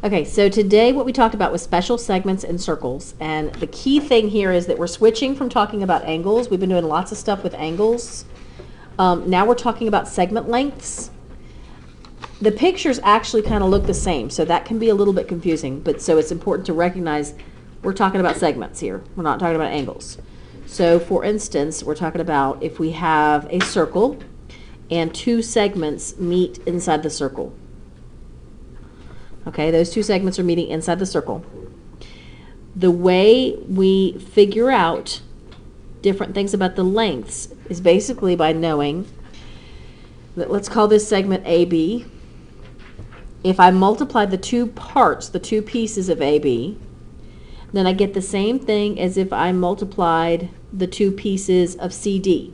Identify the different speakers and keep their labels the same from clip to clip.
Speaker 1: Okay, so today what we talked about was special segments and circles. And the key thing here is that we're switching from talking about angles. We've been doing lots of stuff with angles. Now we're talking about segment lengths. The pictures actually kind of look the same, so that can be a little bit confusing. But so it's important to recognize we're talking about segments here. We're not talking about angles. So for instance, we're talking about if we have a circle and two segments meet inside the circle. Okay, those two segments are meeting inside the circle. The way we figure out different things about the lengths is basically by knowing that, let's call this segment AB. If I multiply the two parts, the two pieces of AB, then I get the same thing as if I multiplied the two pieces of CD.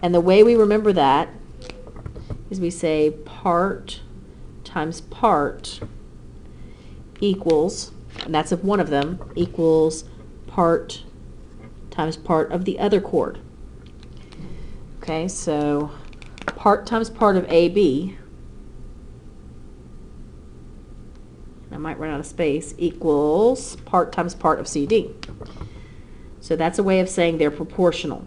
Speaker 1: And the way we remember that is we say part times part equals, and that's if one of them, equals part times part of the other chord. Okay, so part times part of AB, I might run out of space, equals part times part of CD. So that's a way of saying they're proportional.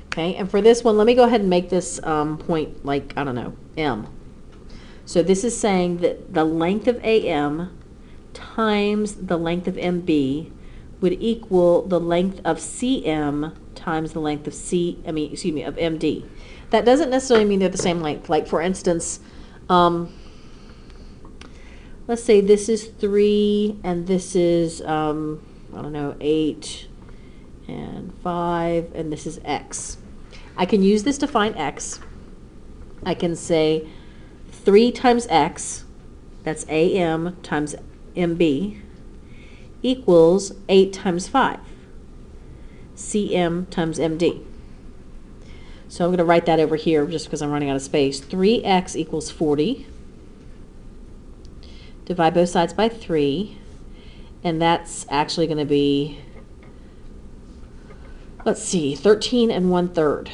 Speaker 1: Okay, and for this one, let me go ahead and make this point like, I don't know, M. So this is saying that the length of AM times the length of MB would equal the length of CM times the length of of MD. That doesn't necessarily mean they're the same length. Like for instance, let's say this is 3 and this is, I don't know, 8 and 5 and this is X. I can use this to find X. I can say 3 times X, that's AM times MB, equals 8 times 5, CM times MD. So I'm going to write that over here just because I'm running out of space. 3X equals 40. Divide both sides by 3, and that's actually going to be, let's see, 13 1/3.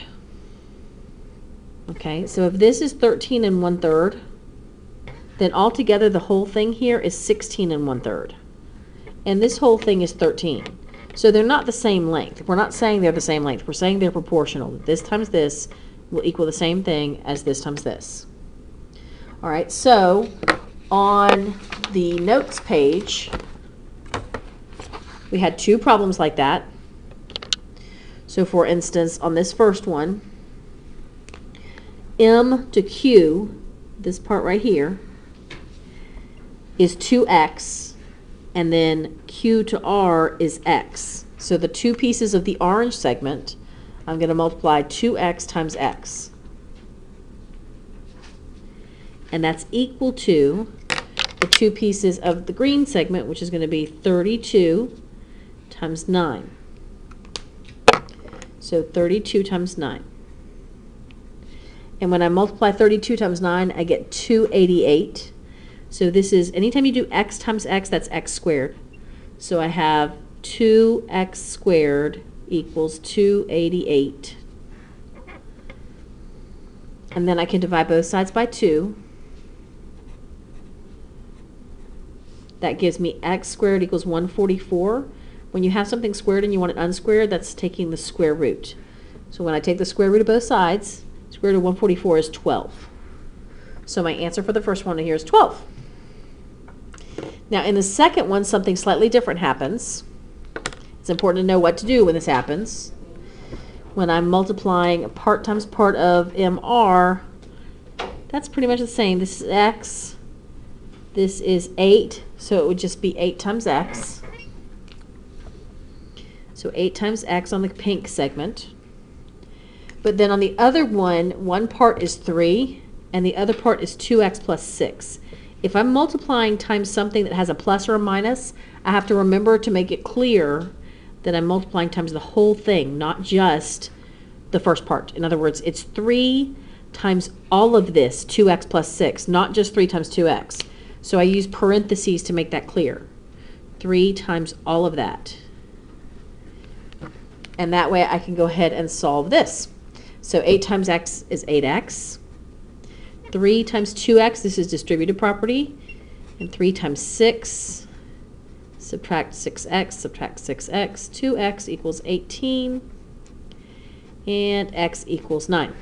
Speaker 1: Okay, so if this is 13 1/3, then altogether the whole thing here is 16 1/3. And this whole thing is 13. So they're not the same length. We're not saying they're the same length. We're saying they're proportional. This times this will equal the same thing as this times this. All right, so on the notes page, we had two problems like that. So for instance, on this first one, M to Q, this part right here, is 2X, and then Q to R is X. So the two pieces of the orange segment, I'm going to multiply 2X times X. And that's equal to the two pieces of the green segment, which is going to be 32 times 9. So 32 times 9. And when I multiply 32 times 9, I get 288. So this is, anytime you do X times X, that's X squared. So I have 2X squared equals 288. And then I can divide both sides by 2. That gives me X squared equals 144. When you have something squared and you want it unsquared, that's taking the square root. So when I take the square root of both sides, square root of 144 is 12. So my answer for the first one here is 12. Now in the second one, something slightly different happens. It's important to know what to do when this happens. When I'm multiplying part times part of MR, that's pretty much the same. This is X. This is 8, so it would just be 8 times X. So 8 times X on the pink segment. But then on the other one part is 3, and the other part is 2X plus 6. If I'm multiplying times something that has a plus or a minus, I have to remember to make it clear that I'm multiplying times the whole thing, not just the first part. In other words, it's 3 times all of this, 2X plus 6, not just 3 times 2X. So I use parentheses to make that clear. 3 times all of that. And that way I can go ahead and solve this. So 8 times X is 8X. 3 times 2x, this is distributive property, and 3 times 6, subtract 6x, subtract 6x, 2x equals 18, and x equals 9.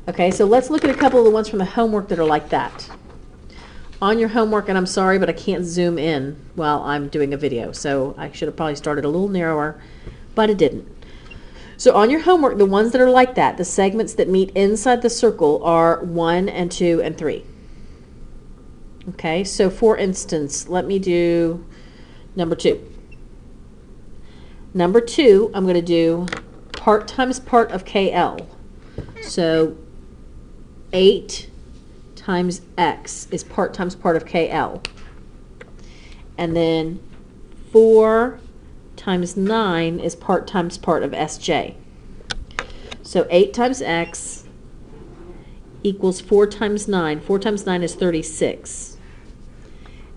Speaker 1: Okay, so let's look at a couple of the ones from the homework that are like that. On your homework, and I'm sorry, but I can't zoom in while I'm doing a video, so I should have probably started a little narrower, but it didn't. So on your homework, the ones that are like that, the segments that meet inside the circle are 1 and 2 and 3. Okay, so for instance, let me do number 2. Number 2, I'm going to do part times part of KL. So 8 times x is part times part of KL. And then 4 times 9 is part times part of SJ. So 8 times x equals 4 times 9. 4 times 9 is 36.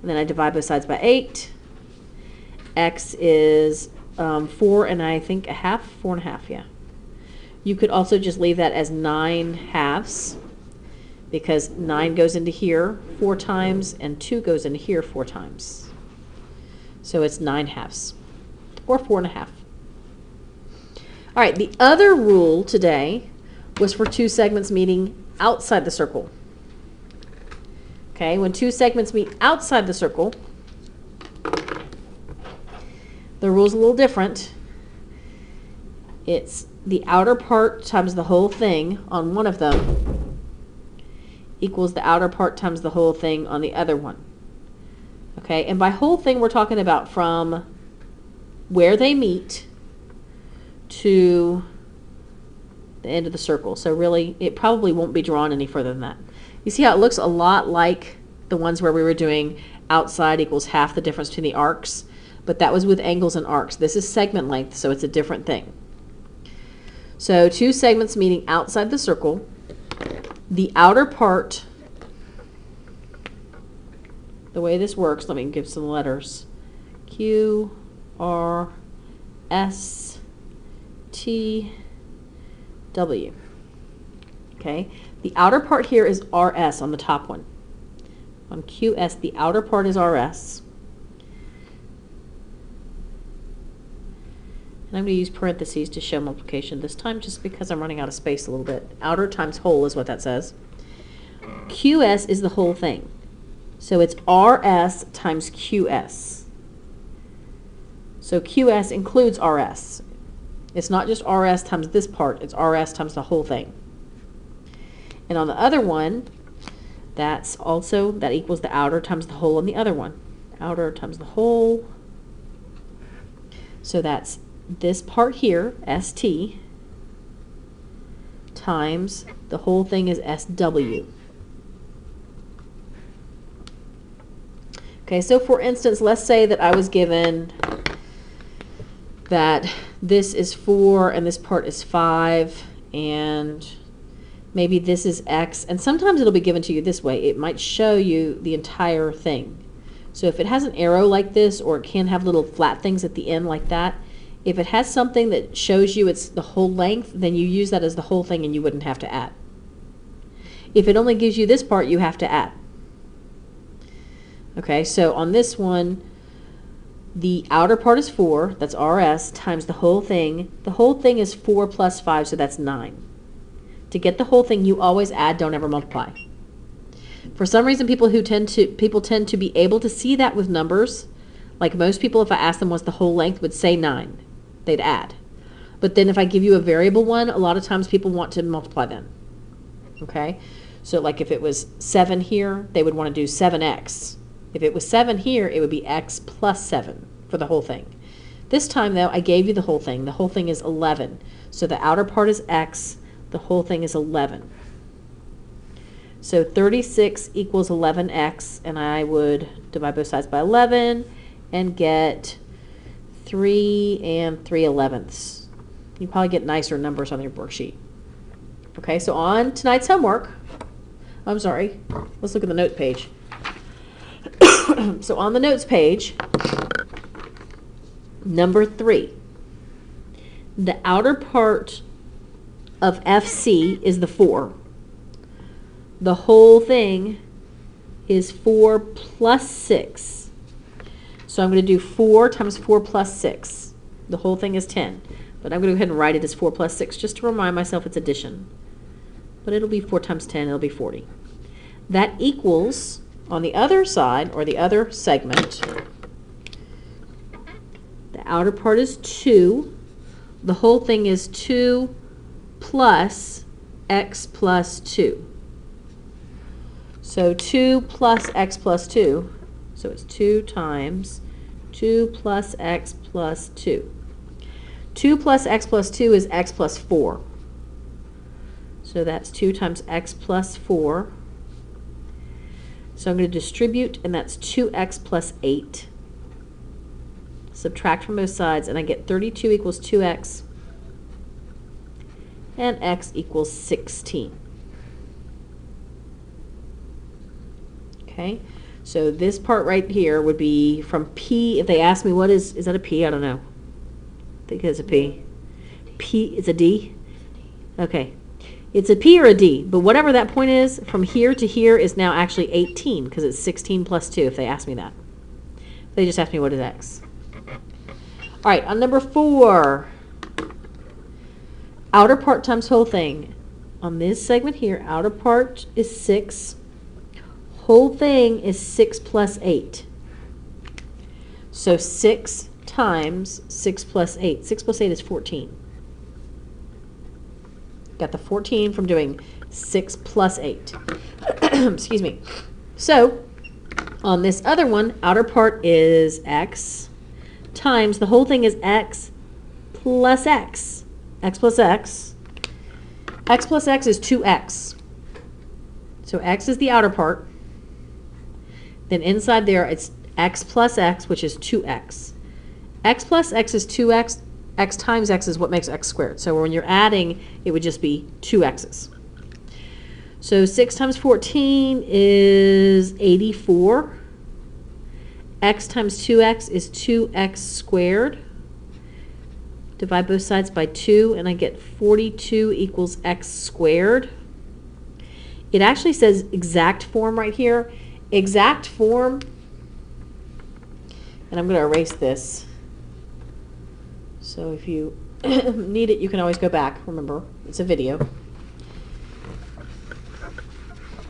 Speaker 1: And then I divide both sides by 8. X is 4 and I think a half, 4 and a half, yeah. You could also just leave that as 9 halves because 9 goes into here 4 times and 2 goes into here 4 times. So it's 9 halves or 4 and a half. All right, the other rule today was for 2 segments meeting outside the circle. Okay, when 2 segments meet outside the circle, the rule's a little different. It's the outer part times the whole thing on one of them equals the outer part times the whole thing on the other one. Okay, and by whole thing we're talking about from where they meet to the end of the circle. So really, it probably won't be drawn any further than that. You see how it looks a lot like the ones where we were doing outside equals half the difference between the arcs, but that was with angles and arcs. This is segment length, so it's a different thing. So 2 segments meeting outside the circle, the outer part, the way this works, let me give some letters. Q, R, S, T, W. Okay, the outer part here is RS on the top one. On QS, the outer part is RS. And I'm going to use parentheses to show multiplication this time just because I'm running out of space a little bit. Outer times whole is what that says. QS is the whole thing. So it's RS times QS. So QS includes RS. It's not just RS times this part, it's RS times the whole thing. And on the other one, that equals the outer times the whole on the other one. Outer times the whole. So that's this part here, ST, times the whole thing is SW. Okay, so for instance, let's say that I was given that this is 4 and this part is 5 and maybe this is X, and sometimes it'll be given to you this way. It might show you the entire thing. So if it has an arrow like this, or it can have little flat things at the end like that, if it has something that shows you it's the whole length, then you use that as the whole thing and you wouldn't have to add. If it only gives you this part, you have to add. Okay, so on this one, the outer part is 4, that's RS, times the whole thing. The whole thing is 4 plus 5, so that's 9. To get the whole thing, you always add, don't ever multiply. For some reason, people tend to be able to see that with numbers. Like most people, if I ask them what's the whole length, would say 9. They'd add. But then if I give you a variable one, a lot of times people want to multiply them. Okay? So like if it was 7 here, they would want to do 7x. If it was 7 here, it would be x plus 7 for the whole thing. This time, though, I gave you the whole thing. The whole thing is 11. So the outer part is x. The whole thing is 11. So 36 equals 11x, and I would divide both sides by 11 and get 3 and 3/11. You probably get nicer numbers on your worksheet. Okay, so on tonight's homework, I'm sorry, let's look at the notes page. So on the notes page, number 3, the outer part of FC is the 4. the whole thing is 4 plus 6. So I'm going to do 4 times 4 plus 6. The whole thing is 10. But I'm going to go ahead and write it as 4 plus 6 just to remind myself it's addition. But it'll be 4 times 10, it'll be 40. That equals, on the other side, or the other segment, the outer part is 2. The whole thing is 2 plus x plus 2. So 2 plus x plus 2, so it's 2 times 2 plus x plus 2. 2 plus x plus 2 is x plus 4. So that's 2 times x plus 4. So I'm going to distribute, and that's 2x plus 8. Subtract from both sides, and I get 32 equals 2x, and x equals 16. Okay, so this part right here would be from P. If they ask me what is that a P? I don't know. I think it's a P. P is a D? Okay. It's a P or a D, but whatever that point is, from here to here is now actually 18, because it's 16 plus 2 if they ask me that. They just ask me what is x. All right, on number 4, outer part times whole thing. On this segment here, outer part is 6. Whole thing is 6 plus 8. So 6 times 6 plus 8. 6 plus 8 is 14. Got the 14 from doing 6 plus 8. Excuse me. So on this other one, outer part is x times, the whole thing is x plus x. X plus x. X plus x is 2x. So x is the outer part. Then inside there, it's x plus x, which is 2x. X plus x is 2x. X times x is what makes x squared. So when you're adding, it would just be 2 x's. So 6 times 14 is 84. X times 2x is 2x squared. Divide both sides by 2, and I get 42 equals x squared. It actually says exact form right here. Exact form, and I'm going to erase this. So if you need it, you can always go back. Remember, it's a video.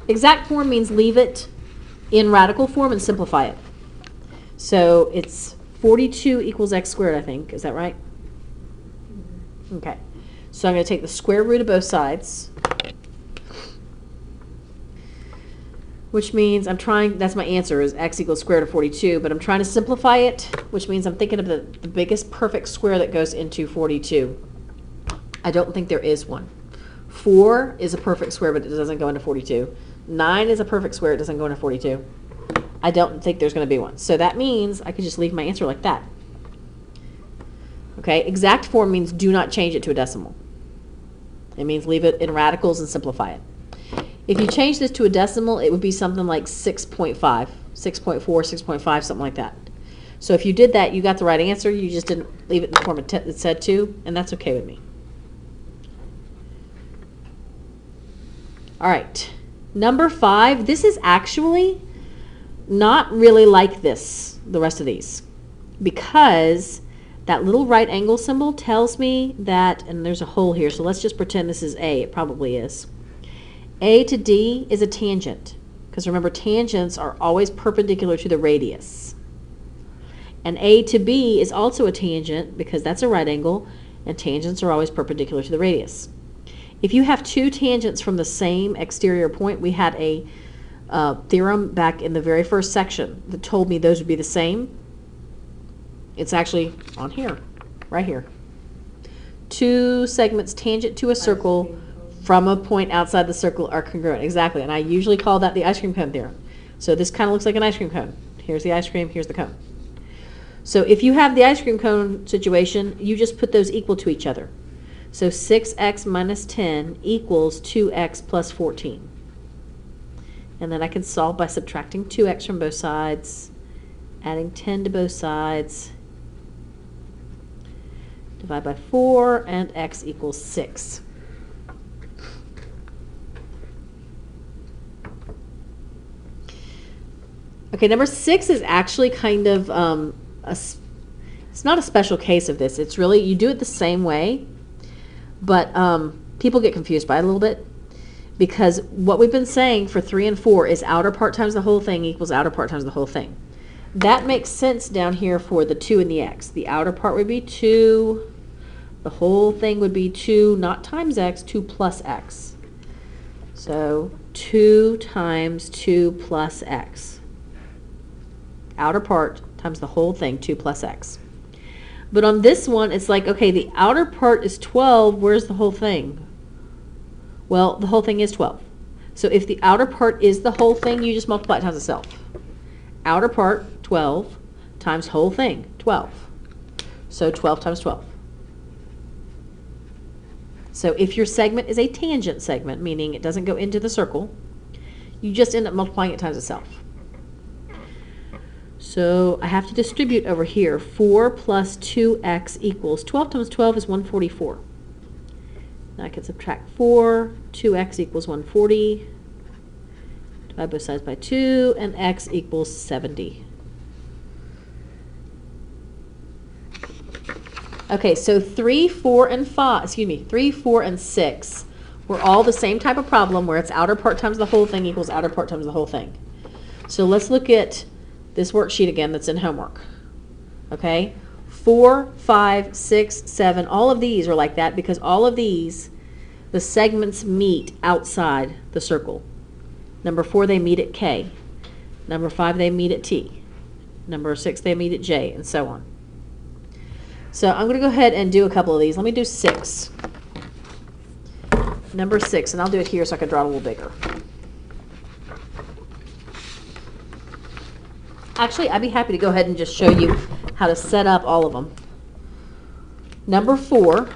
Speaker 1: Exact form means leave it in radical form and simplify it. So it's 42 equals x squared, I think. Is that right? Okay. So I'm going to take the square root of both sides, which means I'm trying, that's my answer, is x equals square root of 42, but I'm trying to simplify it, which means I'm thinking of the biggest perfect square that goes into 42. I don't think there is one. 4 is a perfect square, but it doesn't go into 42. 9 is a perfect square, it doesn't go into 42. I don't think there's going to be one. So that means I could just leave my answer like that. Okay, exact form means do not change it to a decimal. It means leave it in radicals and simplify it. If you change this to a decimal, it would be something like 6.5, 6.4, 6.5, something like that. So if you did that, you got the right answer. You just didn't leave it in the form it said to, and that's okay with me. All right, number 5. This is actually not really like this, the rest of these, because that little right angle symbol tells me that, and there's a hole here, so let's just pretend this is A. It probably is. A to D is a tangent, because remember, tangents are always perpendicular to the radius. And A to B is also a tangent, because that's a right angle, and tangents are always perpendicular to the radius. If you have 2 tangents from the same exterior point, we had a theorem back in the very first section that told me those would be the same. It's actually on here, right here. 2 segments tangent to a circle from a point outside the circle are congruent. Exactly, and I usually call that the ice cream cone theorem. So this kind of looks like an ice cream cone. Here's the ice cream, here's the cone. So if you have the ice cream cone situation, you just put those equal to each other. So 6x minus 10 equals 2x plus 14. And then I can solve by subtracting 2x from both sides, adding 10 to both sides, divide by 4, and x equals 6. Okay, number 6 is actually kind of it's not a special case of this. It's really, you do it the same way, but people get confused by it a little bit, because what we've been saying for 3 and 4 is outer part times the whole thing equals outer part times the whole thing. That makes sense down here for the 2 and the x. The outer part would be 2. The whole thing would be 2, not times x, 2 plus x. So 2 times 2 plus x. Outer part times the whole thing, 2 plus x. But on this one, it's like, okay, the outer part is 12. Where's the whole thing? Well, the whole thing is 12. So if the outer part is the whole thing, you just multiply it times itself. Outer part, 12, times whole thing, 12. So 12 times 12. So if your segment is a tangent segment, meaning it doesn't go into the circle, you just end up multiplying it times itself. So I have to distribute over here. 4 plus 2x equals 12 times 12 is 144. Now I can subtract 4. 2x equals 140. Divide both sides by 2, and x equals 70. Okay, so 3, 4, and 5, excuse me, 3, 4, and 6 were all the same type of problem where it's outer part times the whole thing equals outer part times the whole thing. So let's look at this worksheet again that's in homework. Okay, 4, 5, 6, 7, all of these are like that because all of these, the segments meet outside the circle. Number 4, they meet at K. Number 5, they meet at T. Number 6, they meet at J, and so on. So I'm going to go ahead and do a couple of these. Let me do 6. Number 6, and I'll do it here so I can draw it a little bigger. Actually, I'd be happy to go ahead and just show you how to set up all of them. Number 4,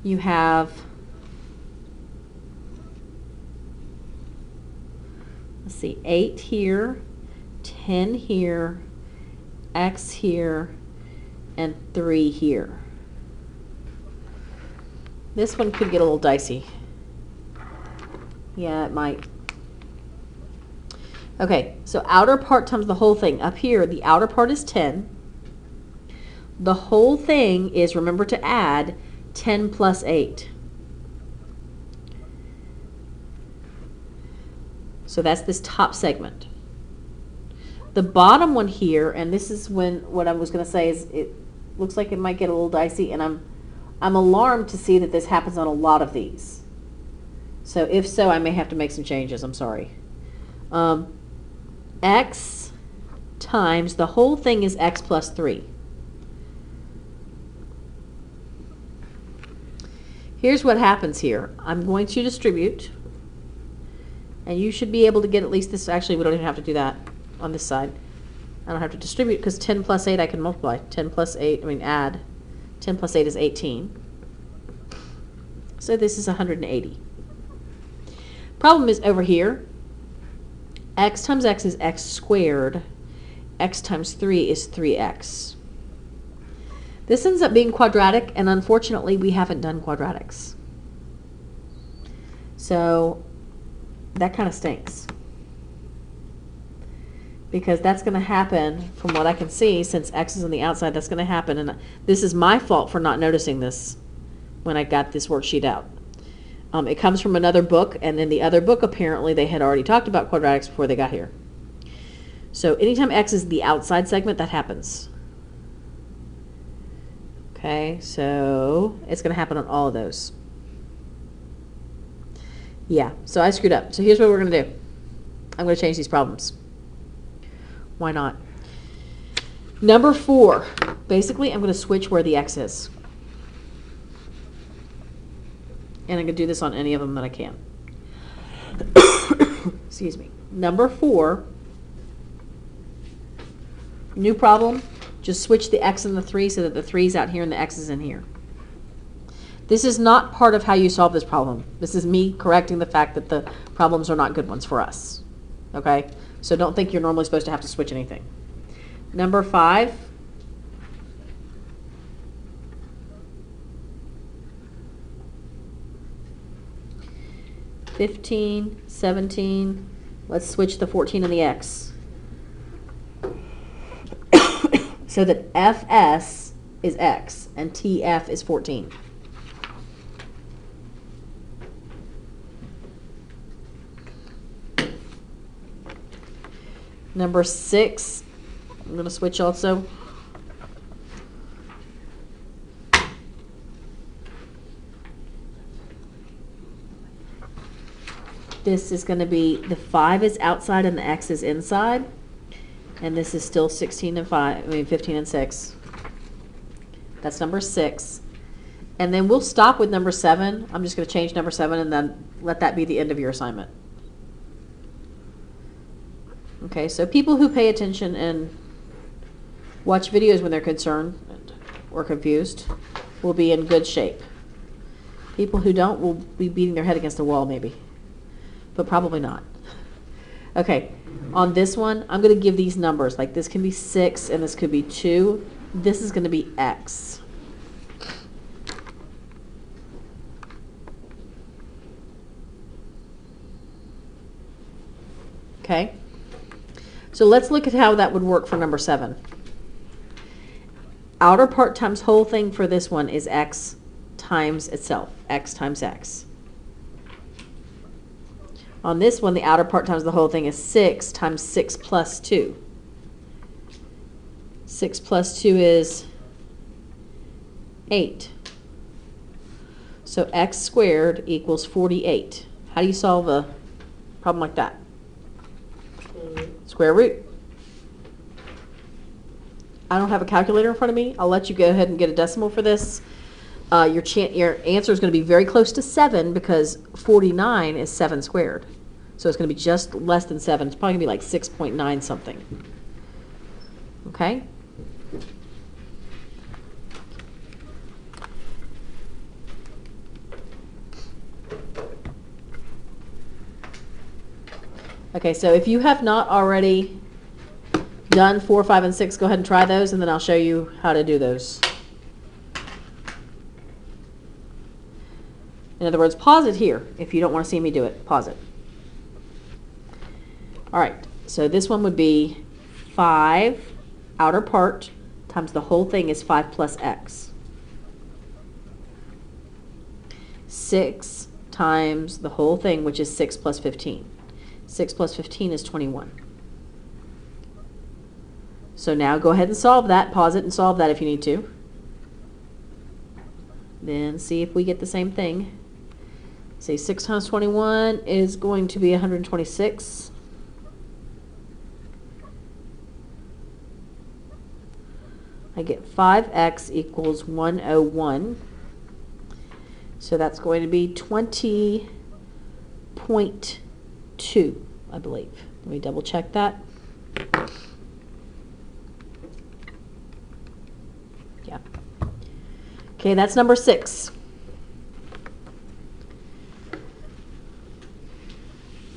Speaker 1: you have, let's see, 8 here, 10 here, x here, and 3 here. This one could get a little dicey. Yeah, it might. Okay, so outer part times the whole thing. Up here, the outer part is 10. The whole thing is, remember to add 10 plus 8. So that's this top segment. The bottom one here, and this is what I was going to say is it looks like it might get a little dicey, and I'm alarmed to see that this happens on a lot of these. So if so, I may have to make some changes. I'm sorry. X times the whole thing is x plus 3. Here's what happens here. I'm going to distribute, and you should be able to get at least this. Actually, we don't even have to do that on this side. I don't have to distribute because 10 plus 8 I can multiply. 10 plus 8, I mean add. 10 plus 8 is 18. So this is 180. Problem is over here. X times x is x squared. X times 3 is 3x. This ends up being quadratic, and unfortunately we haven't done quadratics. So that kind of stinks. Because that's going to happen, from what I can see, since x is on the outside, that's going to happen. And this is my fault for not noticing this when I got this worksheet out. It comes from another book, and in the other book, apparently, they had already talked about quadratics before they got here. So anytime x is the outside segment, that happens. Okay, so it's going to happen on all of those. Yeah, so I screwed up. So here's what we're going to do. I'm going to change these problems. Why not? Number 4. Basically, I'm going to switch where the x is. And I'm going to do this on any of them that I can. Excuse me. Number 4. New problem. Just switch the x and the 3 so that the 3 is out here and the x is in here. This is not part of how you solve this problem. This is me correcting the fact that the problems are not good ones for us. Okay? So don't think you're normally supposed to have to switch anything. Number 5. $15, $17, Let's switch the 14 and the x. So that Fs is x and Tf is 14. Number 6, I'm going to switch also. This is going to be, the 5 is outside and the x is inside. And this is still 15 and 6. That's number 6. And then we'll stop with number 7. I'm just going to change number 7 and then let that be the end of your assignment. Okay, so people who pay attention and watch videos when they're concerned or confused will be in good shape. People who don't will be beating their head against the wall maybe, but probably not. Okay, on this one, I'm going to give these numbers. Like this can be 6 and this could be 2. This is going to be x. Okay, so let's look at how that would work for number 7. Outer part times whole thing for this one is x times itself, x times x. On this one, the outer part times the whole thing is 6 times 6 plus 2. 6 plus 2 is 8. So x squared equals 48. How do you solve a problem like that? Square root. I don't have a calculator in front of me. I'll let you go ahead and get a decimal for this. Your answer is going to be very close to 7 because 49 is 7 squared. So it's going to be just less than 7. It's probably going to be like 6.9 something. Okay? Okay, so if you have not already done 4, 5, and 6, go ahead and try those, and then I'll show you how to do those. In other words, pause it here. If you don't want to see me do it, pause it. All right, so this one would be 5 outer part times the whole thing is 5 plus x. 6 times the whole thing, which is 6 plus 15. 6 plus 15 is 21. So now go ahead and solve that. Pause it and solve that if you need to. Then see if we get the same thing. Say 6 times 21 is going to be 126. I get 5x equals 101. So that's going to be 20.2, I believe. Let me double check that. Yeah. Okay, that's number 6.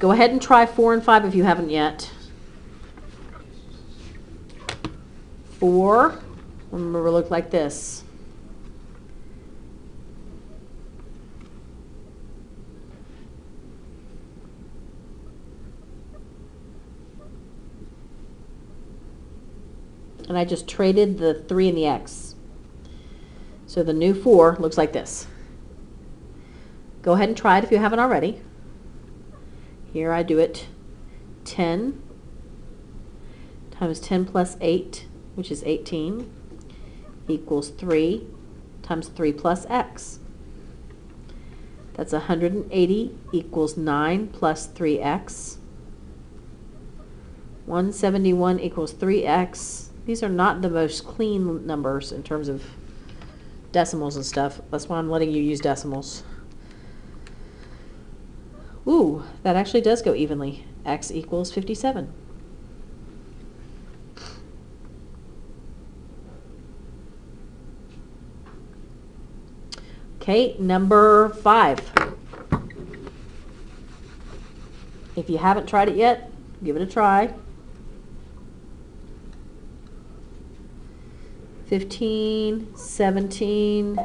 Speaker 1: Go ahead and try 4 and 5 if you haven't yet. 4, remember, look like this. And I just traded the 3 and the x. So the new 4 looks like this. Go ahead and try it if you haven't already. Here I do it 10 times 10 plus 8, which is 18, equals 3 times 3 plus x. That's 180 equals 9 plus 3x. 171 equals 3x. These are not the most clean numbers in terms of decimals and stuff. That's why I'm letting you use decimals. Ooh, that actually does go evenly. X equals 57. Okay, number 5. If you haven't tried it yet, give it a try. 15, 17,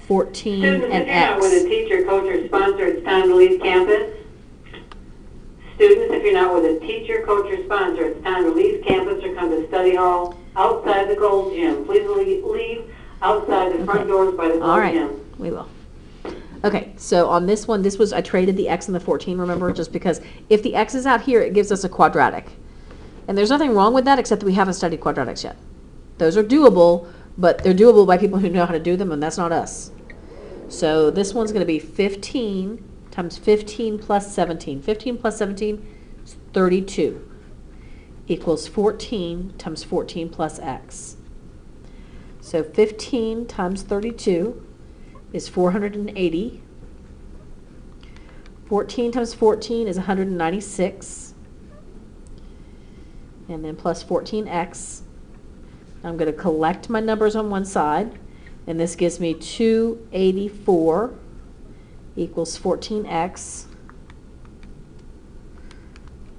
Speaker 1: 14,
Speaker 2: Students
Speaker 1: and
Speaker 2: X.
Speaker 1: X.
Speaker 2: With a teacher, coach, or sponsor, it's time to leave campus. Students if you're not with a teacher, coach, or sponsor, it's time to leave campus or come to study hall outside the gold gym. Please leave outside the front doors by the gold gym.
Speaker 1: We will. Okay, so on this one, I traded the x and the 14, remember, just because if the x is out here, it gives us a quadratic. And there's nothing wrong with that except that we haven't studied quadratics yet. Those are doable, but they're doable by people who know how to do them, and that's not us. So this one's going to be 15 times 15 plus 17. 15 plus 17 is 32 equals 14 times 14 plus x. So 15 times 32 is 480. 14 times 14 is 196. And then plus 14x. I'm going to collect my numbers on one side, and this gives me 284 equals 14x.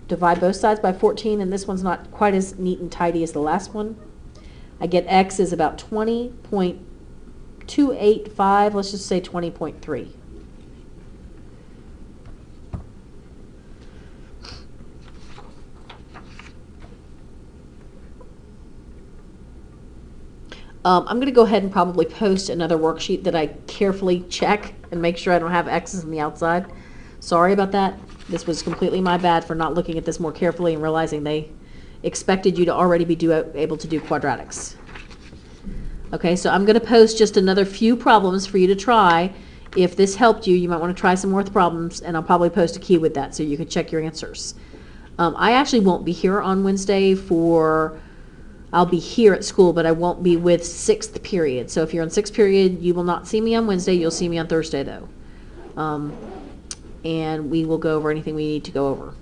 Speaker 1: Divide both sides by 14, and this one's not quite as neat and tidy as the last one. I get x is about 20.285, let's just say 20.3. I'm going to go ahead and probably post another worksheet that I carefully check and make sure I don't have x's on the outside. Sorry about that. This was completely my bad for not looking at this more carefully and realizing they expected you to already be able to do quadratics. Okay, so I'm going to post just another few problems for you to try. If this helped you, you might want to try some more with the problems, and I'll probably post a key with that so you can check your answers. I actually won't be here on Wednesday I'll be here at school, but I won't be with 6th period. So if you're in 6th period, you will not see me on Wednesday. You'll see me on Thursday, though. And we will go over anything we need to go over.